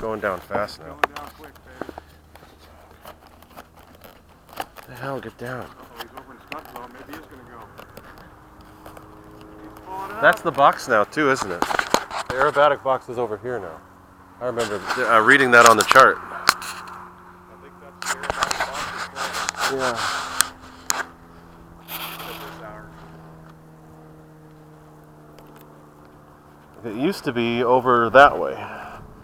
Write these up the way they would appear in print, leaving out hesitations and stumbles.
going down fast now. Going down quick, baby. What the hell? Get down. Oh, he's over in Scottsdale. Maybe he's going to go. He's pulling it That's up. the box now too, isn't it? The aerobatic box is over here now. I remember reading that on the chart. I think that's the aerobatic box. Yeah. At this hour. It used to be over that way,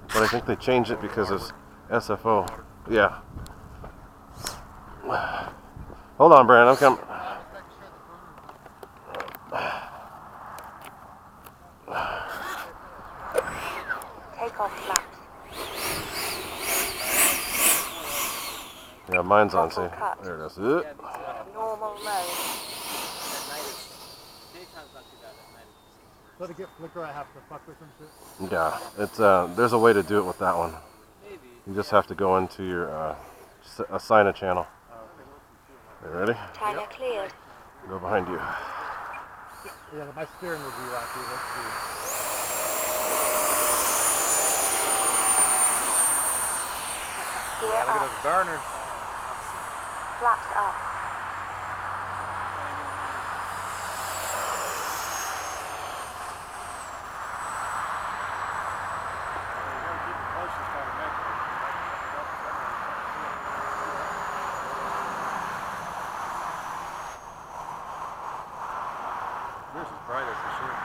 but I think they changed it because of SFO. Yeah. Hold on, Brandon. I'm coming. Take off flaps. Yeah, mine's on. See, there it is. Normal mode. So to get flicker, I have to fuck with some shit? Yeah, it's there's a way to do it with that one. You just have to go into your assign a channel. You ready? China cleared. Go behind you. Yeah, my steering will be rocky. Let's see. Gear Look at up. those burners. Flaps up. Yours is brighter for sure.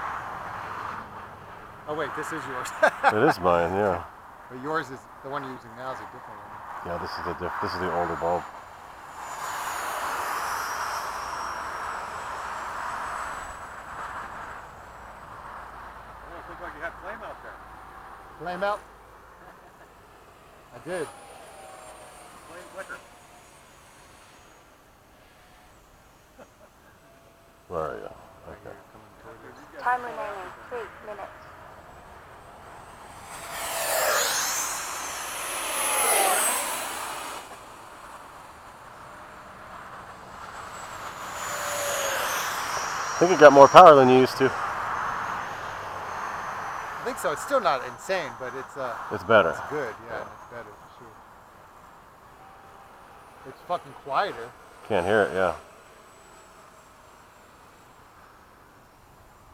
Oh wait, this is yours. It is mine, yeah. But yours is, the one you're using now is a different one. Yeah, this is the older bulb. Oh, it looked like you had flame out there. Flame out? I did. Flame flicker. Where are you? Okay. Time remaining 3 minutes. I think it got more power than you used to. I think so. It's still not insane, but it's better. It's good, yeah, it's better for sure. It's fucking quieter. Can't hear it, yeah.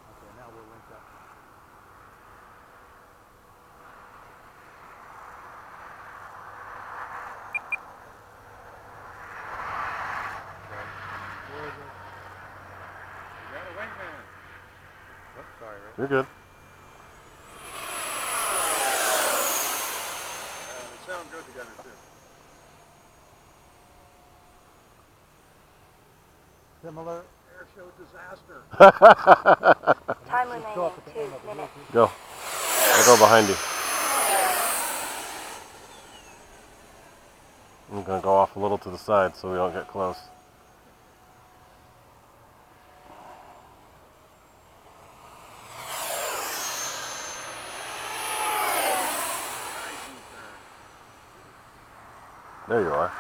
Okay, now we're linked up. You got a wingman. Oops, sorry, Rick. You're good. They sound good together too. Similar. Air show disaster. Time remaining 2 minutes. Go. I'll go behind you. I'm going to go off a little to the side so we don't get close. There you are.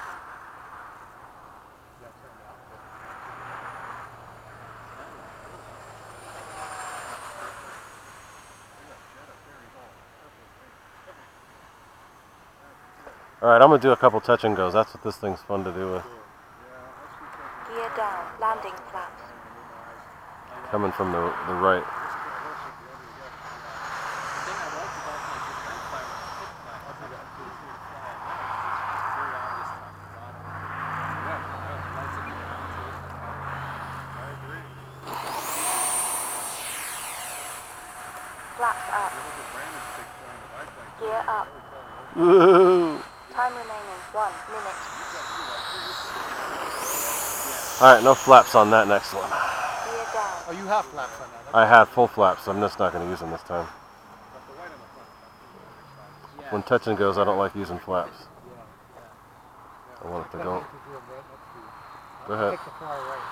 Alright, I'm going to do a couple touch and goes. That's what this thing's fun to do with. Gear down. Landing flaps. Coming from the right. Flaps up. Gear up. Woo! Time remaining 1 minute. Alright, no flaps on that next one. Gear down. Oh, you have flaps on that. I had full flaps, so I'm just not going to use them this time. When touch and goes, I don't like using flaps. I want it to go. Go ahead. Take the far right.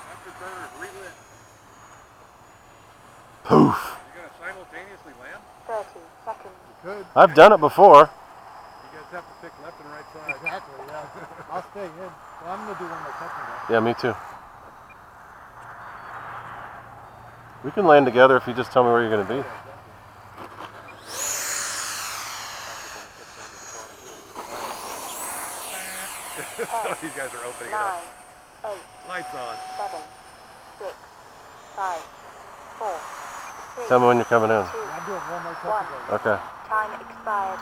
Afterburner relit. Poof! You're gonna simultaneously land? 30 seconds. You could. I've done it before. You guys have to pick left and right side. Exactly, yeah. I'll stay in. Well, I'm going to do one more touch and go. Yeah, me too. We can land together if you just tell me where you're going to be. These guys are opening it 9, up. 8, Lights on. 7, 6, 5, 4, 3, Tell me when you're coming in. 2, I'm doing one more touch 1. to go. Okay. Time expired.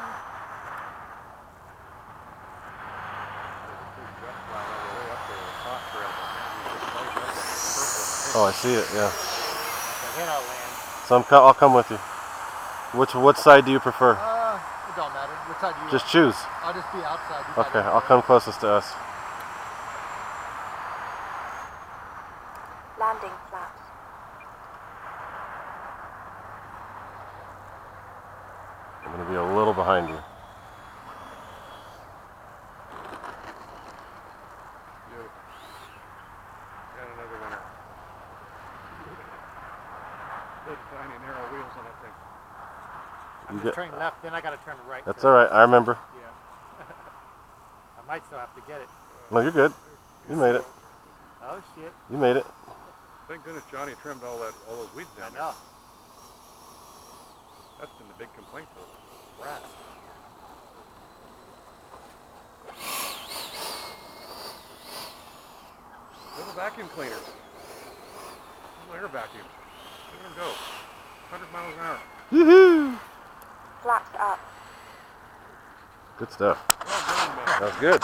Oh, I see it. Yeah. Then I'll land. So I'll come with you. What side do you prefer? It don't matter. Which side do you Just want? choose. I'll just be outside. You Okay, guys I'll come closest to us. Landing flaps. I'm going to be a little behind you. Got another winner. Those tiny narrow wheels on that thing. I'm You just get- turning left, then I gotta turn right. That's all right. I remember. Yeah. I might still have to get it. No, you're good. You made it. Oh shit. You made it. Thank goodness Johnny trimmed all those weeds I down there. know. That's been the big complaint though. Rats. Little vacuum cleaners. Little air vacuum. Look at them go. 100 miles an hour. Woohoo! Flaps up. Good stuff. Well done, man. That was good.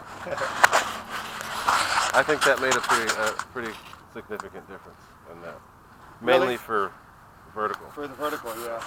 I think that made a pretty significant difference in that. Mainly Really? for vertical. For the vertical, yeah.